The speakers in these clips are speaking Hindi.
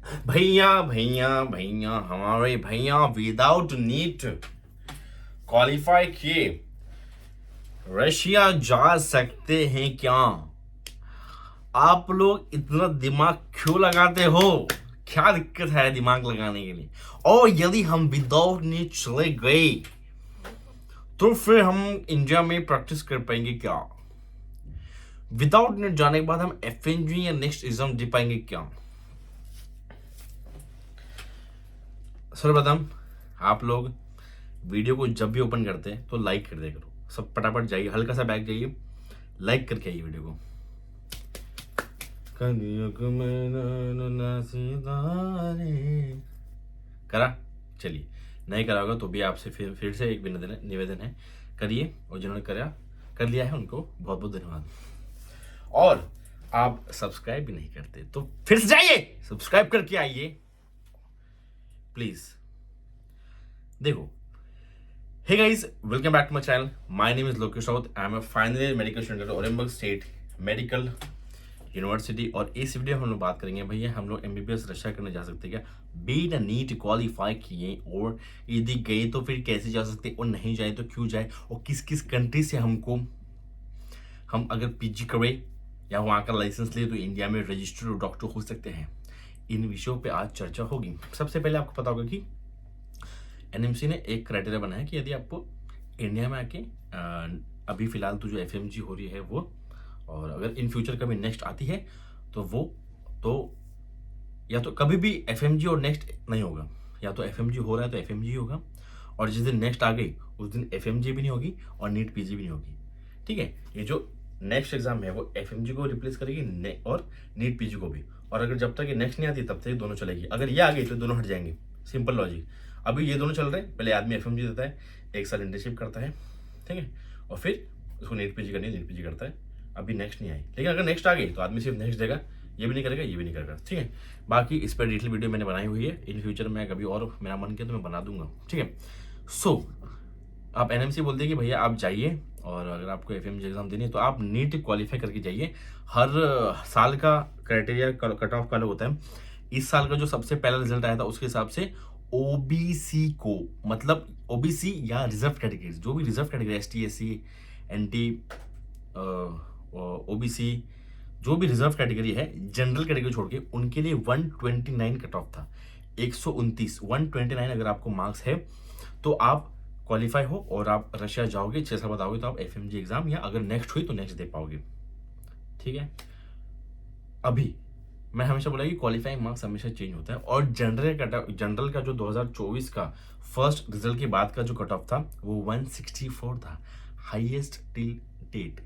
भैया भैया भैया हमारे भैया विदाउट नीट क्वालिफाई किए रशिया जा सकते हैं क्या? आप लोग इतना दिमाग क्यों लगाते हो? क्या दिक्कत है दिमाग लगाने के लिए? और यदि हम विदाउट नीट चले गए तो फिर हम इंडिया में प्रैक्टिस कर पाएंगे क्या? विदाउट नीट जाने के बाद हम एफएनजी या नेक्स्ट एग्जाम दे पाएंगे क्या? सर्वप्रथम आप लोग वीडियो को जब भी ओपन करते हैं तो लाइक कर दिया करो। सब फटाफट जाइए, हल्का सा बैक जाइए, लाइक करके आइए वीडियो को। करा? चलिए, नहीं करा होगा तो भी आपसे फिर से एक निवेदन है, करिए। और जिन्होंने कर लिया है उनको बहुत बहुत धन्यवाद। और आप सब्सक्राइब भी नहीं करते तो फिर से जाइए, सब्सक्राइब करके आइए प्लीज। देखो, hey guys, welcome back to my channel. My name is Lokesh Raut. I am a final year medical student at Orenburg State Medical University। और इस वीडियो में हम लोग बात करेंगे भैया हम लोग एमबीबीएस रशिया करने जा सकते हैं क्या? बिना नीट क्वालिफाई किए, और यदि गए तो फिर कैसे जा सकते, और नहीं जाए तो क्यों जाए, और किस किस कंट्री से हम अगर पीजी करें या वहाँ का लाइसेंस ले तो इंडिया में रजिस्टर्ड डॉक्टर हो सकते हैं। इन विषयों पे आज चर्चा होगी। सबसे पहले आपको पता होगा कि एनएमसी ने एक क्राइटेरिया बनाया कि यदि आपको इंडिया में आके अभी फिलहाल तो जो एफएमजी हो रही है वो, और अगर इन फ्यूचर कभी नेक्स्ट आती है तो वो तो या तो कभी भी एफएमजी और नेक्स्ट नहीं होगा, या तो एफएमजी हो रहा है तो एफएमजी होगा, और जिस दिन नेक्स्ट आ गई उस दिन एफएमजी भी नहीं होगी और नीट पीजी भी नहीं होगी। ठीक है, ये जो नेक्स्ट एग्जाम है वो एफएमजी को रिप्लेस करेगी और नीट पीजी को भी। और अगर जब तक ये नेक्स्ट नहीं आती तब तक ये दोनों चलेगी। अगर ये आ गई तो दोनों हट जाएंगे, सिंपल लॉजिक। अभी ये दोनों चल रहे हैं, पहले आदमी एफएमजी देता है, एक साल इंटर्नशिप करता है, ठीक है, और फिर उसको नीट पीजी करनी है, नीट पीजी करता है। अभी नेक्स्ट नहीं आई, लेकिन अगर नेक्स्ट आ गई तो आदमी सिर्फ नेक्स्ट देगा, ये भी नहीं करेगा, ये भी नहीं करेगा। ठीक है, बाकी इस पर डिटेल वीडियो मैंने बनाई हुई है। इन फ्यूचर में कभी और मेरा मन किया तो मैं बना दूंगा। ठीक है, सो आप एनएमसी बोलते हैं कि भैया आप जाइए, और अगर आपको एफएमजी एग्जाम देनी है तो आप नीट क्वालिफाई करके जाइए। हर साल का क्राइटेरिया कट ऑफ का अलग होता है। इस साल का जो सबसे पहला रिजल्ट आया था उसके हिसाब से ओबीसी को, मतलब ओबीसी या रिजर्व कैटेगरी, जो भी reserve category ST SC NT OBC, जो भी रिजर्व कैटेगरी है, जनरल कैटेगरी छोड़ के, उनके लिए 129 कट ऑफ था। 129 अगर आपको मार्क्स है तो आप क्वालिफाई हो और आप रशिया जाओगे, 6 साल बाद आओगे तो आप एफएमजी एग्जाम, या अगर नेक्स्ट हुई तो नेक्स्ट दे पाओगे। ठीक है, अभी मैं हमेशा बोला कि क्वालिफाइंग मार्क्स हमेशा चेंज होता है, और जनरल का जो 2024 का फर्स्ट रिजल्ट के बाद का जो कट ऑफ था वो 164 था, हाईएस्ट टिल डेट।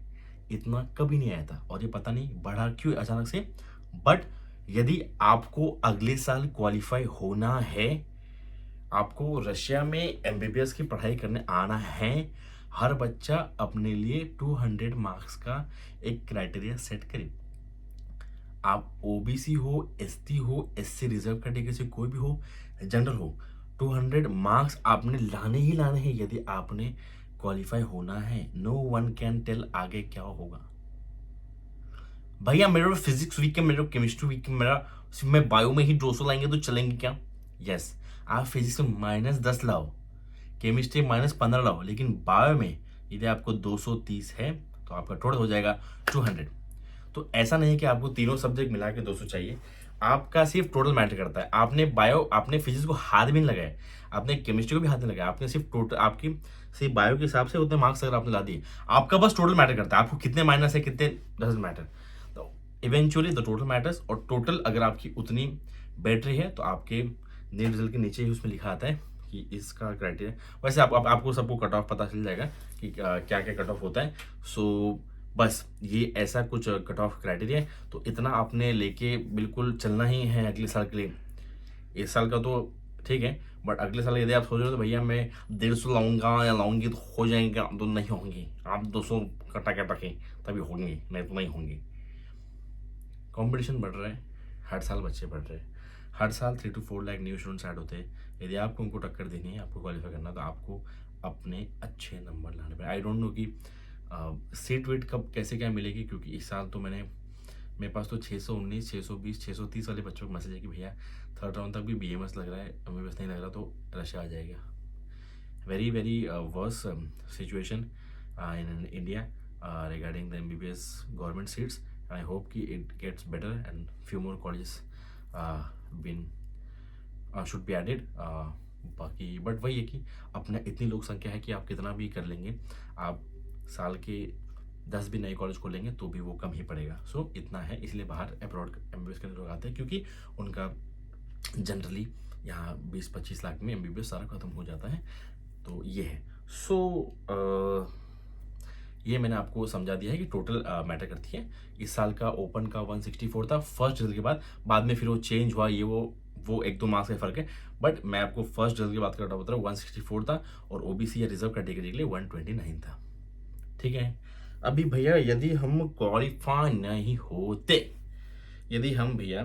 इतना कभी नहीं आया था, और ये पता नहीं बढ़ा क्यों अचानक से। बट यदि आपको अगले साल क्वालिफाई होना है, आपको रशिया में एमबीबीएस की पढ़ाई करने आना है, हर बच्चा अपने लिए 200 मार्क्स का एक क्राइटेरिया सेट करे। आप ओबीसी हो, एसटी हो, एससी रिजर्व कैटेगरी से कोई भी हो, जनरल हो, 200 मार्क्स आपने लाने ही लाने हैं यदि आपने क्वालिफाई होना है। नो वन कैन टेल आगे क्या होगा। भैया मेरा फिजिक्स वीक है, मेरा केमिस्ट्री वीक है, मेरा मैं बायो में ही 200 लाएंगे तो चलेंगे क्या? यस, आप फिजिक्स में -10 लाओ, केमिस्ट्री -15 लाओ, लेकिन बायो में यदि आपको 230 है तो आपका टोटल हो जाएगा 200। तो ऐसा नहीं कि आपको तीनों सब्जेक्ट मिला के 200 चाहिए, आपका सिर्फ टोटल मैटर करता है। आपने फिजिक्स को हाथ भी नहीं लगाया, आपने केमिस्ट्री को भी हाथ नहीं लगाया, आपने सिर्फ टोटल आपकी सिर्फ बायो के हिसाब से उतने मार्क्स अगर आपने ला दिए, आपका बस टोटल मैटर करता है। आपको कितने माइनस है, कितने डजंट मैटर। तो इवेंचुअली द टोटल मैटर्स, और टोटल अगर आपकी उतनी बैटरी है तो आपके नेट रिजल्ट के नीचे ही उसमें लिखा आता है कि इसका क्राइटेरिया। वैसे आपको सबको कट ऑफ पता चल जाएगा कि क्या क्या कट ऑफ होता है। सो बस ये ऐसा कुछ कट ऑफ क्राइटेरिया है, तो इतना आपने लेके बिल्कुल चलना ही है अगले साल के लिए। इस साल का तो ठीक है, बट अगले साल यदि आप सोच रहे हो तो भैया मैं 150 लाऊंगा या लाऊंगी तो हो जाएंगे, तो नहीं होंगे। आप 200 कटा के तभी होंगे, नहीं तो नहीं होंगे। कंपटीशन बढ़ रहा है, हर साल बच्चे बढ़ रहे हैं, हर साल 3 to 4 lakh new students add होते हैं। यदि आपको उनको टक्कर देनी है, आपको क्वालिफाई करना, तो आपको अपने अच्छे नंबर लाने पड़े। आई डोंट नो कि सीट वेट कब कैसे क्या मिलेगी, क्योंकि इस साल तो मैंने मेरे पास तो 619, 620, 630 वाले बच्चों का मैसेज है कि भैया थर्ड राउंड तक भी BMS लग रहा है, MBBS नहीं लग रहा तो रशिया आ जाएगा। Very very verse situation in India regarding the MBBS government seats. I hope कि it gets better and few more colleges been should be added. बाकी बट वही है कि अपना इतनी लोक संख्या है कि आप कितना भी कर लेंगे, आप साल के 10 भी नए कॉलेज खोलेंगे तो भी वो कम ही पड़ेगा। सो इतना है, इसलिए बाहर अब्रॉड MBBS के लोग आते हैं क्योंकि उनका जनरली यहाँ 20-25 लाख में MBBS सारा खत्म हो जाता है। तो ये है। सो ये मैंने आपको समझा दिया है कि टोटल मैटर करती है। इस साल का ओपन का 164 था फर्स्ट रिजल्ट के बाद में फिर वो चेंज हुआ, ये वो 1-2 मार्क्स का फर्क है, बट मैं आपको फर्स्ट रिजल्ट की बात कर रहा हूँ, 164 था और OBC या रिजर्व कैटेगरी के लिए 129 था। ठीक है। अभी भैया यदि हम क्वालिफाई नहीं होते, यदि हम भैया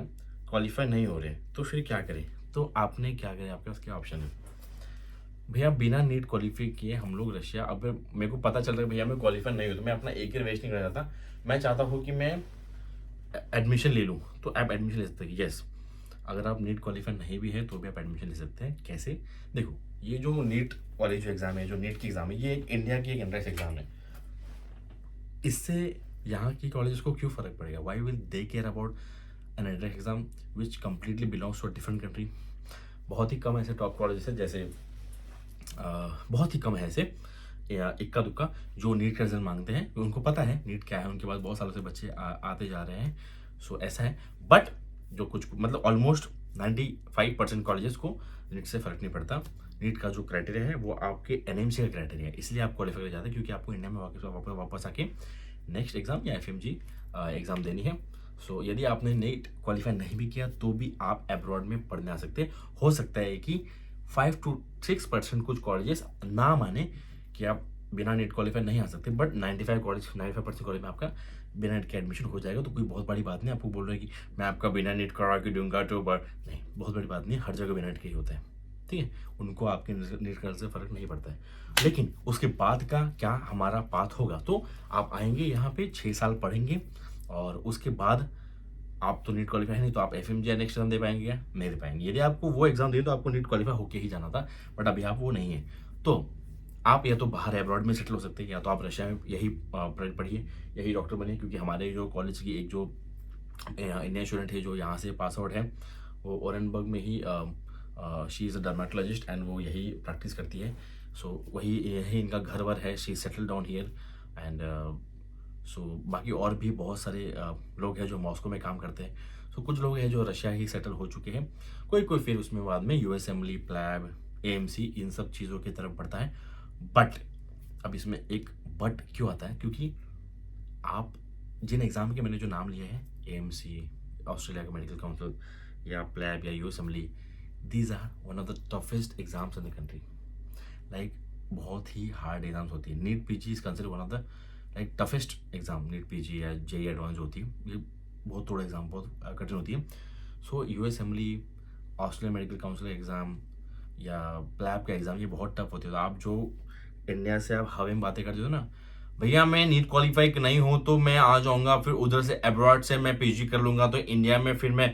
क्वालिफाई नहीं हो रहे तो फिर क्या करें? तो आपने क्या करें, आपके पास क्या ऑप्शन है भैया? बिना नीट क्वालिफाई किए हम लोग रशिया, अब मेरे को पता चल रहा है भैया मैं क्वालिफाई नहीं हूँ तो मैं अपना एक ईयर वेस्ट नहीं करना चाहता, मैं चाहता हूँ कि मैं एडमिशन ले लूँ। तो आप एडमिशन ले सकते हैं। यस, अगर आप नीट क्वालिफाई नहीं भी है तो भी आप एडमिशन ले सकते हैं। कैसे? देखो, ये जो नीट वाली जो एग्ज़ाम है, जो नीट की एग्ज़ाम है, ये इंडिया की एक एंट्रेंस एग्ज़ाम है। इससे यहाँ की कॉलेजेस को क्यों फ़र्क पड़ेगा? Why will they care about an entrance exam which completely belongs to different country? बहुत ही कम ऐसे टॉप कॉलेजेस है, जैसे बहुत ही कम है ऐसे या इक्का दुक्का जो नीट का रिजल्ट मांगते हैं, उनको पता है नीट क्या है, उनके पास बहुत सालों से बच्चे आते जा रहे हैं। सो ऐसा है। बट जो कुछ मतलब ऑलमोस्ट 95% कॉलेजेस को नीट से फ़र्क नहीं पड़ता। नीट का जो क्राइटेरिया है वो आपके NMC का क्राइटेरिया है, इसलिए आप क्वालिफाई कर जाते हैं क्योंकि आपको इंडिया में वापस आके नेक्स्ट एग्ज़ाम या FMG एग्ज़ाम देनी है। सो यदि आपने नीट क्वालिफाई नहीं भी किया तो भी आप अब्रॉड में पढ़ने आ सकते हैं। हो सकता है कि 5 to 6% कुछ कॉलेजेस ना माने कि आप बिना नीट क्वालिफाई नहीं आ सकते, बट 95% कॉलेज में आपका बिना नीट के एडमिशन हो जाएगा। तो कोई बहुत बड़ी बात नहीं। आपको बोल रहे हैं कि मैं आपका बिना नीट करा के दूंगा तो नहीं, बहुत बड़ी बात नहीं, हर जगह बिना नीट के ही होता है। ठीक है, उनको आपके नीट करने से फ़र्क नहीं पड़ता है। लेकिन उसके बाद का क्या हमारा पाथ होगा? तो आप आएंगे यहाँ पे 6 साल पढ़ेंगे और उसके बाद आप तो नीट क्वालिफाई है नहीं तो आप FMG या नेक्स्ट एग्जाम दे पाएंगे क्या? नहीं दे पाएंगे। यदि आपको वो एग्जाम दिए तो आपको नीट क्वालिफाई होके ही जाना था, बट अभी आप वो नहीं है। तो आप या तो बाहर अब्रॉड में सेटल हो सकते हैं या तो आप रशिया में यही पढ़िए, यही डॉक्टर बनिए। क्योंकि हमारे जो कॉलेज की एक जो इंडियन स्टूडेंट है जो यहाँ से पास आउट है, वो ओरेनबर्ग में ही she is a dermatologist and वो यही प्रैक्टिस करती है। सो वही यही इनका घर वर है, she settle down here and so बाकी और भी बहुत सारे लोग हैं जो मॉस्को में काम करते हैं। सो कुछ लोग हैं जो रशिया ही सेटल हो चुके हैं, कोई फिर उसमें बाद में USMLE, प्लैब, AMC इन सब चीज़ों की तरफ बढ़ता है। बट अब इसमें एक बट क्यों आता है? क्योंकि आप जिन एग्ज़ाम के मैंने जो नाम लिए हैं, AMC, ऑस्ट्रेलिया का मेडिकल काउंसिल या प्लैब या USMLE, these are one of the toughest exams in the country. Like बहुत ही हार्ड एग्जाम्स होती है। NEET PG is consider one of the like toughest exam. NEET PG या JEE एडवांस होती है, ये बहुत थोड़ा एग्जाम, बहुत कठिन होती है। सो USMLE, Australia medical council exam या प्लैब का एग्ज़ाम, ये बहुत टफ होती है। तो आप जो इंडिया से आप हवा में बातें करते हो ना, भैया मैं नीट क्वालिफाई नहीं हूँ तो मैं आ जाऊँगा, फिर उधर से अब्रॉड से मैं PG कर लूँगा तो इंडिया में फिर मैं,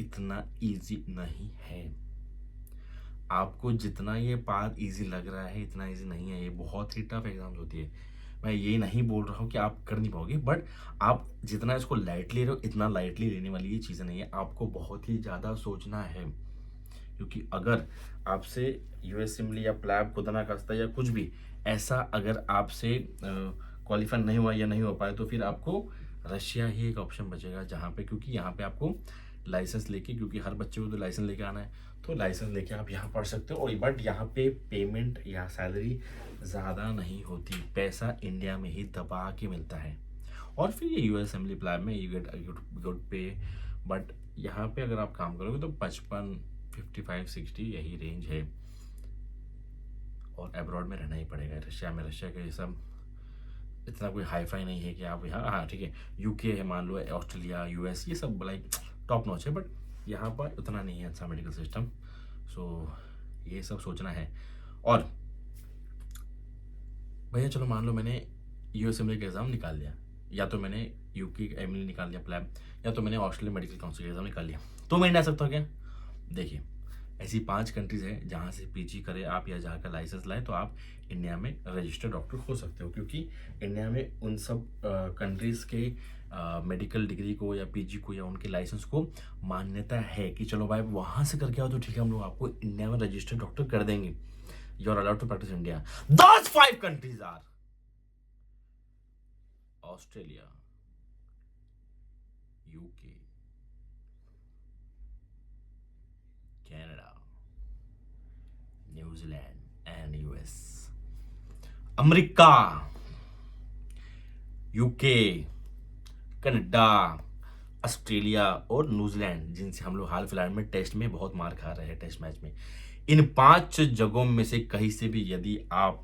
इतना ईजी नहीं है। आपको जितना ये पाथ इजी लग रहा है इतना इजी नहीं है, ये बहुत ही टफ एग्जाम्स होती है। मैं ये नहीं बोल रहा हूँ कि आप कर नहीं पाओगे, बट आप जितना इसको लाइटली ले रहे हो इतना लाइटली लेने वाली ये चीज़ें नहीं है, आपको बहुत ही ज़्यादा सोचना है। क्योंकि अगर आपसे USMLE या प्लैब, खुदा ना खास्ता या कुछ भी ऐसा अगर आपसे क्वालिफाई नहीं हुआ या नहीं हो पाए तो फिर आपको रशिया ही एक ऑप्शन बचेगा जहाँ पे, क्योंकि यहाँ पे आपको लाइसेंस लेके, क्योंकि हर बच्चे को तो लाइसेंस लेके आना है, तो लाइसेंस लेके आप यहाँ पढ़ सकते हो। और बट यहाँ पे पेमेंट या सैलरी ज़्यादा नहीं होती, पैसा इंडिया में ही दबा के मिलता है। और फिर ये USMLE प्लान में यू गेट गुड पे, बट यहाँ पे अगर आप काम करोगे तो 55, 55, 60 यही रेंज है। और अब्रॉड में रहना ही पड़ेगा। रशिया का ये सब इतना कोई हाई फाई नहीं है कि आप यहाँ, हाँ ठीक है UK है, मान लो ऑस्ट्रेलिया, US, ये सब लाइक टॉप नॉच है, बट यहाँ पर उतना नहीं है अच्छा मेडिकल सिस्टम। सो ये सब सोचना है। और भैया चलो मान लो मैंने USMLE का एग्ज़ाम निकाल लिया, या तो मैंने यूके एमएल निकाल लिया प्लैब, या तो मैंने ऑस्ट्रेलियन मेडिकल काउंसिल का एग्जाम निकाल लिया, तो मैं इंडिया आ सकता हूँ क्या? देखिए, ऐसी 5 कंट्रीज है जहाँ से पीजी करें आप या जहाँ का लाइसेंस लाए तो आप इंडिया में रजिस्टर्ड डॉक्टर हो सकते हो, क्योंकि इंडिया में उन सब कंट्रीज के मेडिकल डिग्री को या पीजी को या उनके लाइसेंस को मान्यता है कि चलो भाई वहाँ से करके आओ तो ठीक है, हम लोग आपको इंडिया में रजिस्टर्ड डॉक्टर कर देंगे। You are allowed to practise India. Those 5 countries are Australia, UK, Canada, New Zealand and US. America, UK, Canada, Australia और न्यूजीलैंड, जिनसे हम लोग हाल फिलहाल में टेस्ट में बहुत मार खा रहे हैं टेस्ट मैच में, इन 5 जगहों में से कहीं से भी यदि आप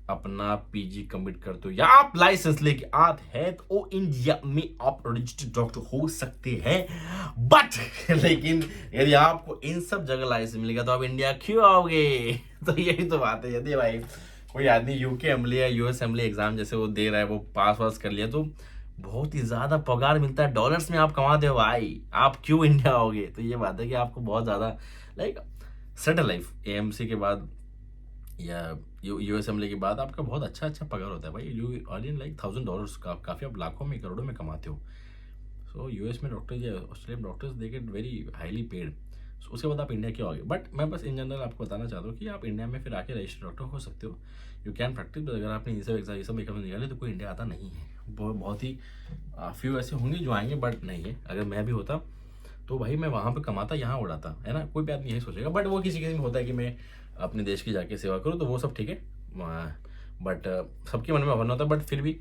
अपना पीजी कंप्लीट करते हो या आप लाइसेंस लेके आते हैं तो इंडिया में आप रजिस्टर्ड डॉक्टर हो सकते हैं। बट लेकिन यदि आपको इन सब जगह लाइसेंस मिलेगा तो आप इंडिया क्यों आओगे? तो यही तो बात है। यदि भाई कोई आदमी यूके एमएलए या यूएस एमएलए एग्जाम जैसे वो दे रहा है, वो पास कर लिया, तो बहुत ही ज्यादा पगार मिलता है, डॉलर्स में आप कमाते हो भाई, आप क्यों इंडिया आओगे? तो ये बात है कि आपको बहुत ज्यादा लाइक सेटल लाइफ एएमसी के बाद या यूएस एमएलए के बाद आपका बहुत अच्छा पगार होता है भाई। यू अर्न लाइक $1000 का, काफ़ी आप लाखों में करोड़ों में कमाते हो। सो यूएस में डॉक्टर्स या Australian doctors they get very highly paid. So उसके बाद आप इंडिया क्यों आओगे? बट मैं बस इन जनरल आपको बताना चाहता हूँ कि आप इंडिया में फिर आके रजिस्टर्ड डॉक्टर हो सकते हो, यू कैन प्रैक्टिस। अगर आपने ये सब एग्जाम निकाले तो कोई इंडिया आता नहीं है। बहुत ही फ्यू ऐसे होंगे जो आएंगे, बट नहीं है। अगर मैं भी होता तो भाई मैं वहाँ पे कमाता, यहाँ उड़ाता, है ना। कोई भी आदमी यही सोचेगा, बट वो किसी में होता है कि मैं अपने देश की जाके सेवा करूँ, तो वो सब ठीक है। बट सबके मन में होना होता है। बट फिर भी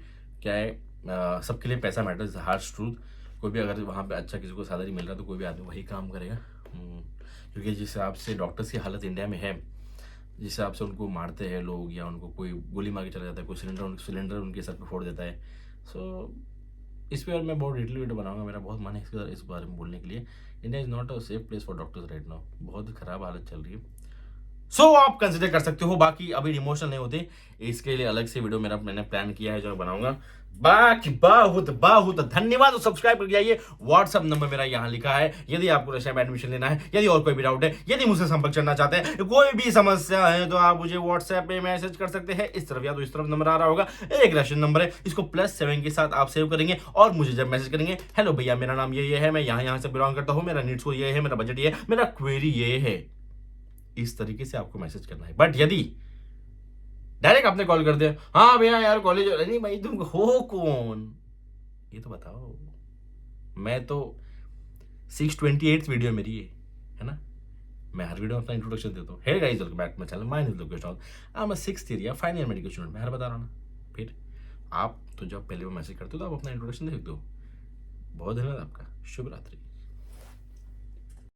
क्या है, सबके लिए पैसा मैटर्स, हार्श ट्रूथ। कोई भी अगर वहाँ पे अच्छा किसी को सैलरी मिल रहा है तो कोई भी आदमी वही काम करेगा, क्योंकि जिस हिसाब से डॉक्टर्स की हालत इंडिया में है, जिस हिसाब से उनको मारते हैं लोग या उनको कोई गोली मार के चला जाता है, कोई सिलेंडर उनके सर पर फोड़ देता है। सो इस पर मैं बहुत डिटेल वीडियो बनाऊंगा, मेरा बहुत मन है इस बारे में बोलने के लिए। India is not a safe place for doctors right now, बहुत ही खराब हालत चल रही है। सो आप कंसिडर कर सकते हो। बाकी अभी इमोशनल नहीं होते, इसके लिए अलग से वीडियो मैंने प्लान किया है जो मैं बनाऊंगा। बाकी बहुत धन्यवाद। सब्सक्राइब करके आइए। व्हाट्सएप नंबर मेरा यहाँ लिखा है, यदि आपको रशिया में एडमिशन लेना है, यदि और कोई भी डाउट है, यदि मुझसे संपर्क करना चाहते हैं, कोई भी समस्या है, तो आप मुझे व्हाट्सएप पे मैसेज कर सकते हैं। इस तरफ या तो इस तरफ नंबर आ रहा होगा, एक रशियन नंबर है, इसको +7 के साथ आप सेव करेंगे और मुझे जब मैसेज करेंगे, हेलो भैया मेरा नाम ये है, मैं यहाँ से बिलोंग करता हूँ, मेरा नीड्स ये है, मेरा बजट ये है, मेरा क्वेरी ये है, इस तरीके से आपको मैसेज करना है। बट यदि डायरेक्ट आपने कॉल कर दिया, हाँ भैया यार कॉलेज, नहीं भाई तुम हो कौन ये तो बताओ। मैं तो 628 वीडियो मेरी है ना, मैं हर वीडियो में अपना इंट्रोडक्शन देता हूँ। Hey guys welcome back to my channel, my name is Lokesh Raut, I am a 6th year या फाइनल ईयर मेडिकल स्टूडेंट। मैं हर बता रहा हूँ ना। फिर आप तो जब पहले वो मैसेज करते हो तो आप अपना इंट्रोडक्शन दे सकते हो। बहुत धन्यवाद आपका, शुभ रात्रि।